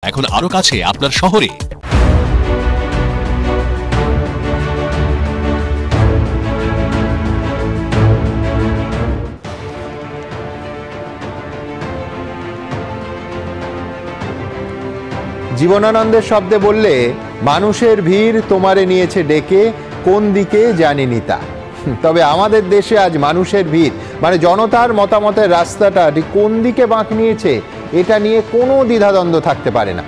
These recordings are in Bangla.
এখন আরো কাছে আপনার শহরে জীবনানন্দের শব্দে বললে মানুষের ভিড় তোমারে নিয়েছে ডেকে, কোন দিকে জানিনি তা। তবে আমাদের দেশে আজ মানুষের ভিড় মানে জনতার মতামতের রাস্তাটা ঠিক কোন দিকে বাঁক নিয়েছে এটা নিয়ে কোনো দ্বিধাদ্বন্দ্ব থাকতে পারে না।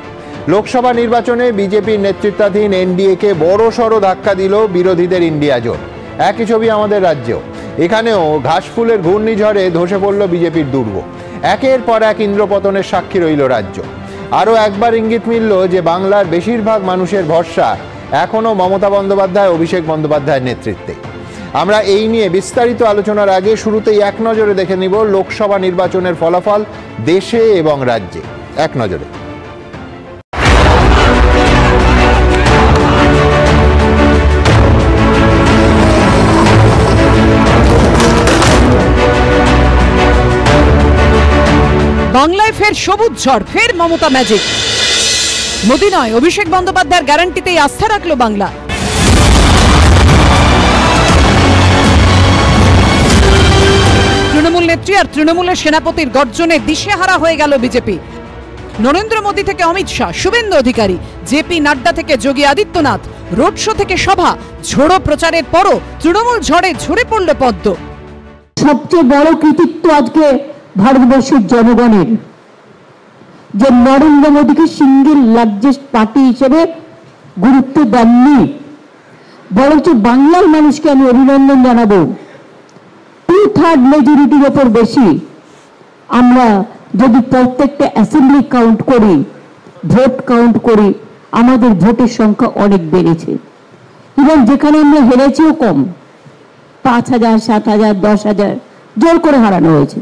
লোকসভা নির্বাচনে বিজেপির নেতৃত্বাধীন এনডিএকে বড়সড় ধাক্কা দিল বিরোধীদের ইন্ডিয়া জোট। একই ছবি আমাদের রাজ্যেও। এখানেও ঘাসফুলের ঘূর্ণিঝড়ে ধসে পড়ল বিজেপির দুর্গ। একের পর এক ইন্দ্রপতনের সাক্ষী রইল রাজ্য। আরও একবার ইঙ্গিত মিলল যে বাংলার বেশিরভাগ মানুষের ভরসা এখনও মমতা বন্দ্যোপাধ্যায়, অভিষেক বন্দ্যোপাধ্যায়ের নেতৃত্বে। আমরা এই নিয়ে বিস্তারিত আলোচনার আগে শুরুতেই এক নজরে দেখে নিব লোকসভা নির্বাচনের ফলাফল দেশে এবং রাজ্যে। এক নজরে। বাংলায় ফের সবুজ ঝড়, ফের মমতা ম্যাজিক। মোদি নয়, অভিষেক বন্দ্যোপাধ্যায়ের গ্যারান্টিতেই আস্থা রাখলো বাংলা। তৃণমূল নেত্রী আর তৃণমূলের সেনাপতির গর্জনে দিশেহারা হয়ে গেল বিজেপি। নরেন্দ্র মোদী থেকে অমিত শাহ, শুভেন্দু অধিকারী, জেপি নাড্ডা থেকে যোগী আদিত্যনাথ, রোড শো থেকে সভা, ঝোড়ো প্রচারের পরও তৃণমূল ঝড়ে ঝরে পড়ল পদ্ম। সবচেয়ে বড় কৃতিত্ব আজকে ভারতবর্ষের জনগণের, যে নরেন্দ্র মোদীকে সিঙ্গেল লার্জেস্ট পার্টি হিসেবে গুরুত্ব দেননি, বরঞ্চ বাংলার মানুষকে আমি অভিনন্দন জানাবো। 2/3 মেজরিটির ওপর বেশি আমরা যদি প্রত্যেকটা অ্যাসেম্বলি কাউন্ট করি, ভোট কাউন্ট করি, আমাদের ভোটের সংখ্যা অনেক বেড়েছে। এবং যেখানে আমরা হেরেছিও কম, 5,000, 7,000, 10,000 জোর করে হারানো হয়েছে।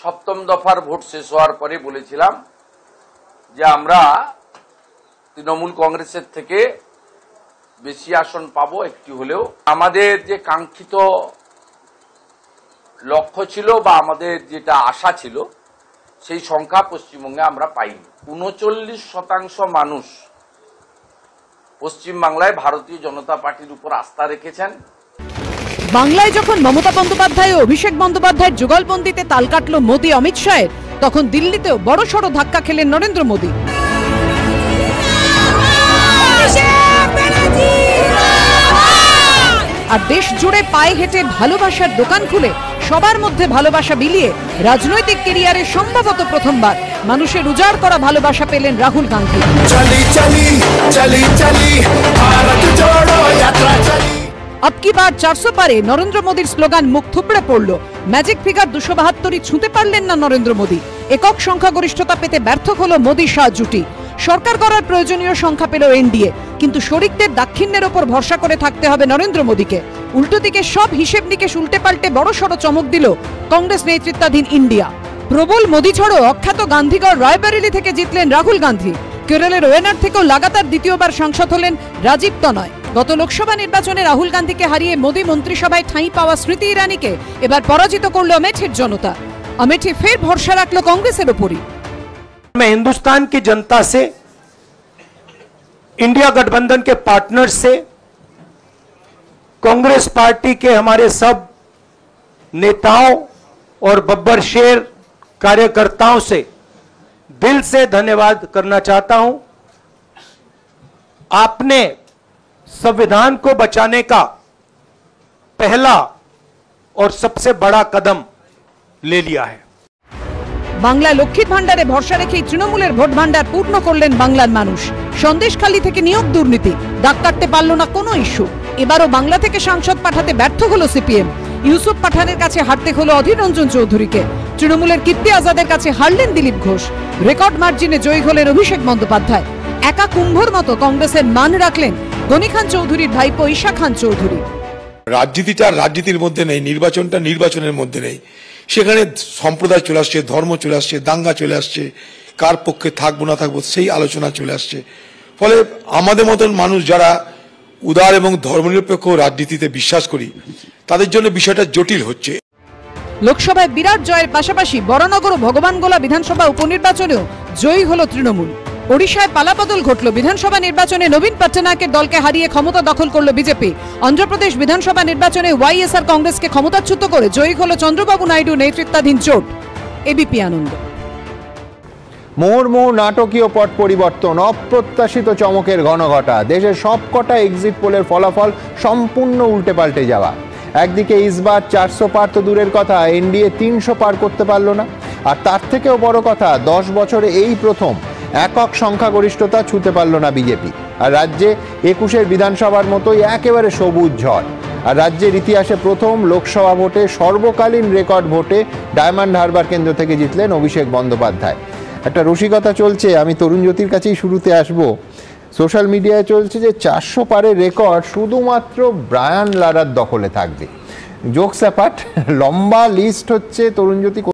সপ্তম দফার ভোট শেষ হওয়ার পরে বলেছিলাম যে আমরা তৃণমূল কংগ্রেসের থেকে বেশি আসন পাবো একটি হলেও। আমাদের যে কাঙ্ক্ষিত লক্ষ্য ছিল বা আমাদের যেটা আশা ছিল সেই সংখ্যা পশ্চিমবঙ্গে আমরা পাইনি। 39% মানুষ পশ্চিমবাংলায় ভারতীয় জনতা পার্টির উপর আস্থা রেখেছেন। বাংলায় যখন মমতা বন্দ্যোপাধ্যায় ও অভিষেক বন্দ্যোপাধ্যায়ের যুগলবন্দিতে তাল কাটল মোদী অমিত শাহের, তখন দিল্লিতেও বড়সড় ধাক্কা খেলেন নরেন্দ্র মোদী। আর দেশ জুড়ে পায়ে হেঁটে ভালোবাসার দোকান খুলে সবার মধ্যে ভালোবাসা বিলিয়ে রাজনৈতিক কেরিয়ারে সম্ভবত প্রথমবার মানুষের উজাড় করা ভালোবাসা পেলেন রাহুল গান্ধী। अब की बार 400 पारे नरेंद्र मोदीर स्लोगान मुख थुबड़े पड़ल। मैजिक फिगार 272 छूते पारलेन ना नरेंद्र मोदी। एকক সংখ্যাগরিষ্ঠতা পেতে ব্যর্থ হলো মোদী শাহ জুটি। সরকার করার প্রয়োজনীয় সংখ্যা পেল এনডিএ, কিন্তু শরিকদের দাক্ষিণ্যের উপর ভরসা করে থাকতে হবে নরেন্দ্র মোদীকে। উল্টো দিকে সব হিসেব নিকেশ উল্টে পাল্টে বড়সড় চমক দিল কংগ্রেস নেতৃত্বাধীন ইন্ডিয়া। প্রবল মোদী ঝড়ো অখ্যাত গান্ধীগড় রায়বেরেলি থেকে জিতলেন রাহুল গান্ধী। কেরলের ওয়েনার থেকেও লাগাতার দ্বিতীয়বার সাংসদ হলেন রাজীব তনয়। গত লোকসভা নির্বাচনে রাহুল গান্ধীকে হারিয়ে মোদী মন্ত্রিসভায় ঠাঁই পাওয়া স্মৃতি ইরানিকে এবার পরাজিত করল अमेठीर জনতা। अमेठी ফের ভরসা রাখলো কংগ্রেসের উপরই। मैं हिंदुस्तान की जनता से, इंडिया गठबंधन के पार्टनर से, कांग्रेस पार्टी के हमारे सब नेताओं और बब्बर शेर कार्यकर्ताओं से दिल से धन्यवाद करना चाहता हूं। आपने संविधान को बचाने का पहला और सबसे बड़ा कदम ले लिया है। বাংলায় লক্ষ্মীর ভান্ডারে ভরসা রেখেই তৃণমূলের ভোট ভান্ডার পূর্ণ করলেন বাংলার মানুষ। সন্দেশখালী থেকে নিয়োগ দুর্নীতি দাগ কাটতে পারল না কোনো ইস্যু। এবারও বাংলা থেকে সাংসদ পাঠাতে ব্যর্থ হলো সিপিএম। ইউসুফ পাঠানের কাছে হারতে হলো অধীর রঞ্জন চৌধুরীকে। তৃণমূলের কীর্তি আজাদের কাছে হারলেন দিলীপ ঘোষ। রেকর্ড মার্জিনে জয়ী হলেন অভিষেক বন্দ্যোপাধ্যায়। একা কুম্ভর মতো কংগ্রেসের মান রাখলেন গনি খান চৌধুরীর ভাইপো ঈশা খান চৌধুরী। রাজনীতিটা রাজনীতির মধ্যে নেই, নির্বাচনটা নির্বাচনের মধ্যে নেই। সেখানে সম্প্রদায় চলে আসছে, ধর্ম চলে আসছে, দাঙ্গা চলে আসছে, কার পক্ষে থাকবো না থাকবো সেই আলোচনা চলে আসছে। ফলে আমাদের মতন মানুষ যারা উদার এবং ধর্মনিরপেক্ষ রাজনীতিতে বিশ্বাস করি তাদের জন্য বিষয়টা জটিল হচ্ছে। লোকসভায় বিরাট জয়ের পাশাপাশি বরানগর ও ভগবানগোলা বিধানসভা উপনির্বাচনেও জয়ী হলো তৃণমূল। ওড়িশায় পালাবদল ঘটল। বিধানসভা নির্বাচনে নবীন পট্টনায়কের দলকে হারিয়ে ক্ষমতা দখল করল বিজেপি। অন্ধ্রপ্রদেশ বিধানসভা নির্বাচনে ওয়াইএসআর কংগ্রেসকে ক্ষমতাচ্যুত করে জয়ী হল চন্দ্রবাবু নাইডু নেতৃত্বাধীন জোট। এবিপি আনন্দ। মুহুর্মুহু নাটকীয় পট পরিবর্তন, অপ্রত্যাশিত চমকের ঘনঘটা, দেশের সবকটা এক্সিট পোলের ফলাফল সম্পূর্ণ উল্টে পাল্টে যাওয়া। একদিকে ইসবার 400 পার তো দূরের কথা, এনডিএ 300 পার করতে পারল না। আর তার থেকেও বড় কথা, 10 বছরে এই প্রথম একক সংখ্যাগরিষ্ঠতা ছুঁতে পারল না বিজেপি। আর রাজ্যে 21 বিধানসভার মতোই একেবারে সবুজ ঝড়। আর রাজ্যের ইতিহাসে প্রথম লোকসভা ভোটে সর্বকালীন রেকর্ড ভোটে ডায়মন্ড হারবার কেন্দ্র থেকে জিতলেন অভিষেক বন্দ্যোপাধ্যায়। একটা রসিকতা চলছে, আমি তরুণ জ্যোতির কাছেই শুরুতে আসব। সোশ্যাল মিডিয়ায় চলছে যে 400 পারের রেকর্ড শুধুমাত্র ব্রায়ান লারার দখলে থাকবে। জোকস অ্যাপার্ট, লম্বা লিস্ট হচ্ছে তরুণ জ্যোতি।